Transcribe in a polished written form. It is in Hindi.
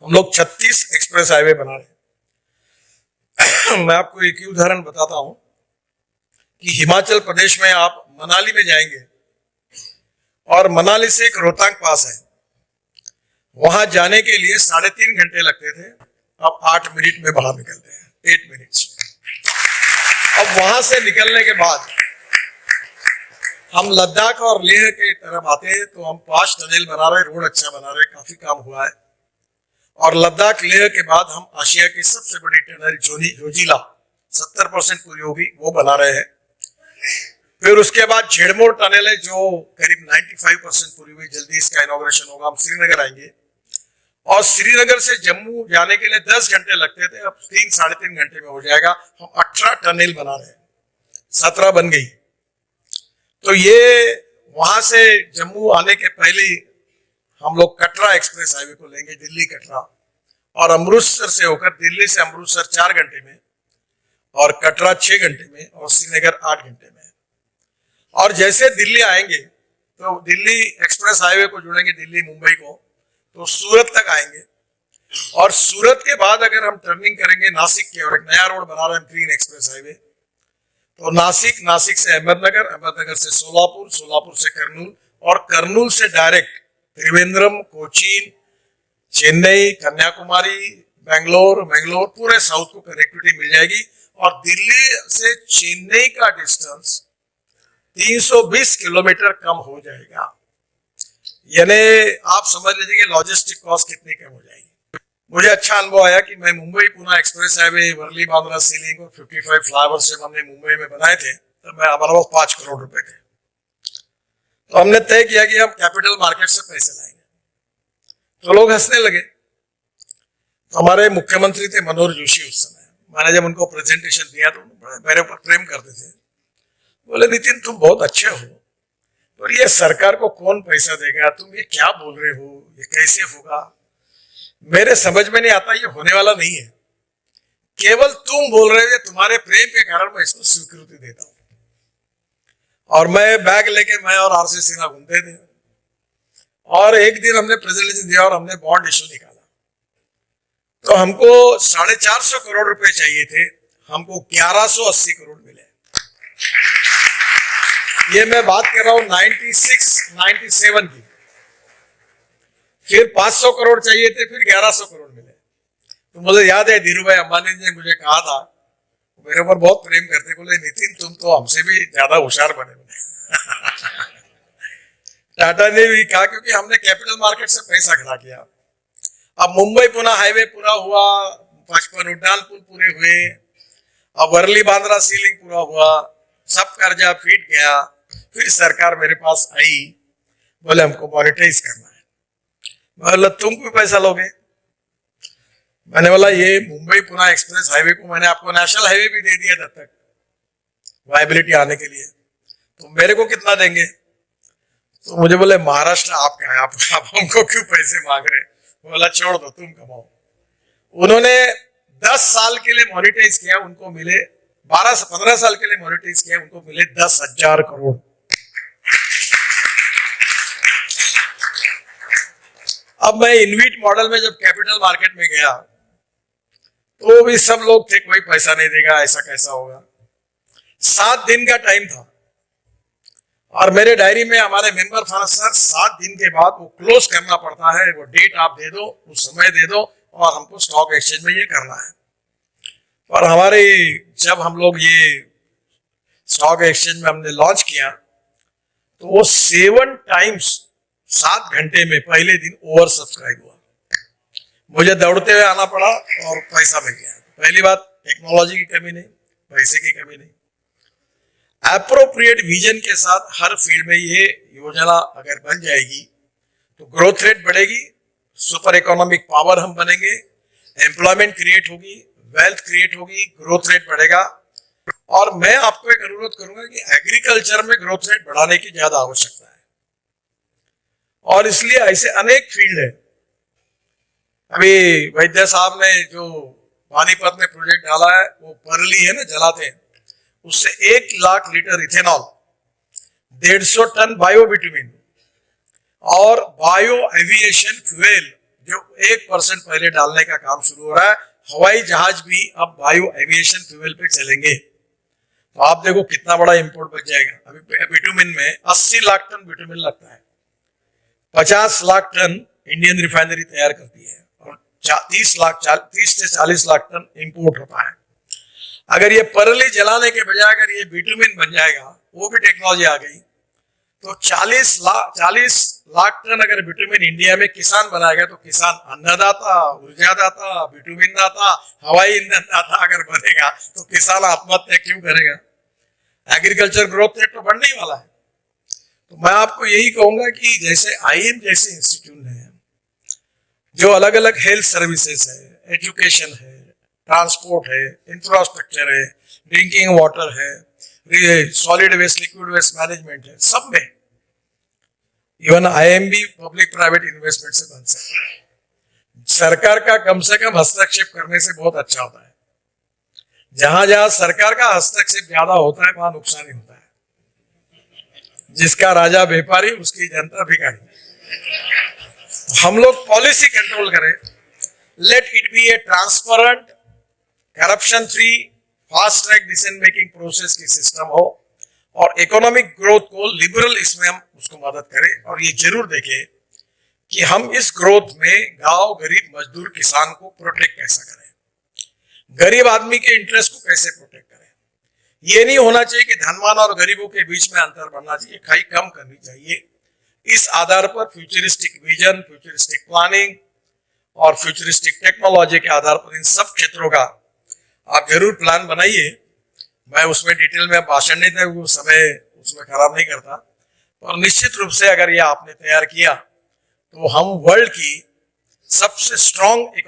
हम लोग 36 एक्सप्रेस हाईवे बना रहे हैं। मैं आपको एक ही उदाहरण बताता हूं कि हिमाचल प्रदेश में आप मनाली में जाएंगे और मनाली से एक रोहतांग पास है, वहां जाने के लिए 3.5 घंटे लगते थे, अब 8 मिनट में बाहर निकलते हैं, 8 मिनट्स। अब वहां से निकलने के बाद हम लद्दाख और लेह के तरफ आते हैं तो हम 5 टनल बना रहे, रोड अच्छा बना रहे, काफी काम हुआ है। और लद्दाख लेह के बाद हम आशिया की सबसे बड़ी टनल जोजिला 70% पूरी होगी, वो बना रहे हैं। फिर उसके बाद झेड़मोर टनल है जो करीब 95% पूरी हुई, जल्दी इसका इनॉग्रेशन होगा। हम श्रीनगर आएंगे और श्रीनगर से जम्मू जाने के लिए 10 घंटे लगते थे, अब 3-3.5 घंटे में हो जाएगा। हम 18 टनल बना रहे हैं, 17 बन गई। तो ये वहां से जम्मू आने के पहले हम लोग कटरा एक्सप्रेस हाईवे को लेंगे, दिल्ली कटरा, और अमृतसर से होकर दिल्ली से अमृतसर 4 घंटे में, और कटरा 6 घंटे में, और श्रीनगर 8 घंटे में। और जैसे दिल्ली आएंगे तो दिल्ली एक्सप्रेस हाईवे को जोड़ेंगे दिल्ली मुंबई को, तो सूरत तक आएंगे। और सूरत के बाद अगर हम टर्निंग करेंगे नासिक की, और एक नया रोड बना रहे हैं ग्रीन एक्सप्रेस हाईवे, तो नासिक से अहमदनगर से सोलापुर, सोलापुर से कर्नूल, और कर्नूल से डायरेक्ट त्रिवेंद्रम, कोचीन, चेन्नई, कन्याकुमारी, बेंगलोर, पूरे साउथ को कनेक्टिविटी मिल जाएगी। और दिल्ली से चेन्नई का डिस्टेंस 320 किलोमीटर कम हो जाएगा। यानी आप समझ लीजिए कि लॉजिस्टिक कॉस्ट कितनी कम हो जाएगी। मुझे अच्छा अनुभव आया कि मैं Mumbai Pune express highway, Worli Bandra sea link और 55 फ्लाईओवर्स जब हमने मुंबई में बनाए थे तब मैं हमारे पास 5 करोड़ रुपए थे। तो हमने तय किया कि हम कैपिटल मार्केट से पैसे लाएंगे, तो लोग हंसने लगे। तो हमारे मुख्यमंत्री थे मनोहर जोशी उस समय, मैंने जब उनको प्रेजेंटेशन दिया तो मेरे ऊपर प्रेम करते थे। बोले नितिन तुम बहुत अच्छे हो, और ये सरकार को कौन पैसा देगा, तुम ये क्या बोल रहे हो, ये कैसे होगा, मेरे समझ में नहीं आता, ये होने वाला नहीं है। केवल तुम बोल रहे हो, तुम्हारे प्रेम के कारण मैं इसको स्वीकृति देता हूं। और मैं बैग लेके मैं और आरसी सिन्हा घूमते थे, और एक दिन हमने प्रेजेंटेशन दिया और हमने बॉन्ड इशू निकाला। तो हमको 450 करोड़ रुपए चाहिए थे, हमको 1180 करोड़ मिले। ये मैं बात कर रहा हूं 96-97 की। फिर 500 करोड़ चाहिए थे, फिर 1100 करोड़ मिले। तो मुझे याद है धीरू भाई अंबानी ने मुझे कहा था, मेरे ऊपर बहुत प्रेम करते, बोले नितिन तुम तो हमसे भी ज्यादा होशियार बने। टाटा ने भी कहा, क्योंकि हमने कैपिटल मार्केट से पैसा खड़ा किया। अब मुंबई पुणे हाईवे पूरा हुआ, 55 उड्डान पुल पूरे हुए, अब वर्ली बांद्रा सीलिंग पूरा हुआ, सब कर्जा फीट गया। फिर सरकार मेरे पास आई, बोले हमको मॉनिटाइज करना है। बोला तुम कोई पैसा लोगे? मैंने बोला ये मुंबई पुणे एक्सप्रेस हाईवे को मैंने आपको नेशनल हाईवे भी दे दिया तब तक वायबिलिटी आने के लिए, तो मेरे को कितना देंगे? तो मुझे बोले महाराष्ट्र आपका है, आप हमको क्यों पैसे मांग रहे? बोला छोड़ दो, तुम कमाओ। उन्होंने 10 साल के लिए मॉनिटाइज किया, उनको मिले 12 से 15 साल के लिए मॉनिटाइज किया, उनको मिले 10,000 करोड़। अब मैं इनवीट मॉडल में जब कैपिटल मार्केट में गया तो भी सब लोग थे, कोई पैसा नहीं देगा, ऐसा कैसा होगा। 7 दिन का टाइम था, और मेरे डायरी में हमारे मेंबर फाइनेंस सर 7 दिन के बाद वो क्लोज करना पड़ता है, वो डेट आप दे दो, वो समय दे दो, और हमको स्टॉक एक्सचेंज में ये करना है। और हमारे जब हम लोग ये स्टॉक एक्सचेंज में हमने लॉन्च किया तो वो 7 टाइम्स 7 घंटे में पहले दिन ओवर सब्सक्राइब हुआ। मुझे दौड़ते हुए आना पड़ा और पैसा मिल गया। पहली बात, टेक्नोलॉजी की कमी नहीं, पैसे की कमी नहीं, एप्रोप्रिएट विजन के साथ हर फील्ड में ये योजना अगर बन जाएगी तो ग्रोथ रेट बढ़ेगी, सुपर इकोनॉमिक पावर हम बनेंगे, एम्प्लॉयमेंट क्रिएट होगी, वेल्थ क्रिएट होगी, ग्रोथ रेट बढ़ेगा। और मैं आपको एक अनुरोध करूंगा कि एग्रीकल्चर में ग्रोथ रेट बढ़ाने की ज्यादा आवश्यकता है, और इसलिए ऐसे अनेक फील्ड है। अभी वैद्य साहब ने जो पानीपत में प्रोजेक्ट डाला है, वो परली है ना, जलाते हैं, उससे 1 lakh litre ethanol, 150 ton bio vitamin और बायो एविएशन फ्यूएल जो 1% पहले डालने का काम शुरू हो रहा है। हवाई जहाज भी अब बायो एविएशन फ्यूल पे चलेंगे। तो आप देखो कितना बड़ा इंपोर्ट बच जाएगा। अभी बिटुमिन में 80 लाख टन बिटुमिन लगता है, 50 लाख टन इंडियन रिफाइनरी तैयार करती है और 30 से 40 लाख टन इंपोर्ट होता है। अगर ये परली जलाने के बजाय अगर ये बिटुमिन बन जाएगा, वो भी टेक्नोलॉजी आ गई, तो 40 लाख टन अगर बिटुमिन इंडिया में किसान बनाएगा तो किसान अन्नदाता, ऊर्जादाता, बिटुमिन दाता, हवाई ईंधन दाता अगर बनेगा तो किसान आत्महत्या क्यों करेगा? एग्रीकल्चर ग्रोथ रेट तो बढ़ने ही वाला है। तो मैं आपको यही कहूंगा कि जैसे आईएम जैसे इंस्टीट्यूट है, जो अलग अलग हेल्थ सर्विसेज है, एजुकेशन है, ट्रांसपोर्ट है, इंफ्रास्ट्रक्चर है, ड्रिंकिंग वाटर है, solid waste liquid waste management है, सब में even IMB public private investment से बन सकता है। सरकार का कम से कम हस्तक्षेप करने से बहुत अच्छा होता है। जहां जहां सरकार का हस्तक्षेप ज्यादा होता है वहां नुकसान ही होता है। जिसका राजा व्यापारी उसकी जनता भिखारी। हम लोग पॉलिसी कंट्रोल करें, let it be A transparent, corruption free, fast track decision making process की सिस्टम हो और इकोनॉमिक ग्रोथ को लिबरल इसमें हम उसको मदद करें। और ये जरूर देखें कि हम इस ग्रोथ में गांव, गरीब, मजदूर, किसान को प्रोटेक्ट कैसा करें, गरीब आदमी के इंटरेस्ट को कैसे प्रोटेक्ट करें। ये नहीं होना चाहिए कि धनवान और गरीबों के बीच में अंतर बनना चाहिए, खाई कम करनी चाहिए। इस आधार पर फ्यूचरिस्टिक विजन, फ्यूचरिस्टिक प्लानिंग और फ्यूचरिस्टिक टेक्नोलॉजी के आधार पर इन सब क्षेत्रों का आप जरूर प्लान बनाइए। मैं उसमें डिटेल में भाषण नहीं था, वो समय उसमें खराब नहीं करता, और निश्चित रूप से अगर ये आपने तैयार किया तो हम वर्ल्ड की सबसे स्ट्रॉन्ग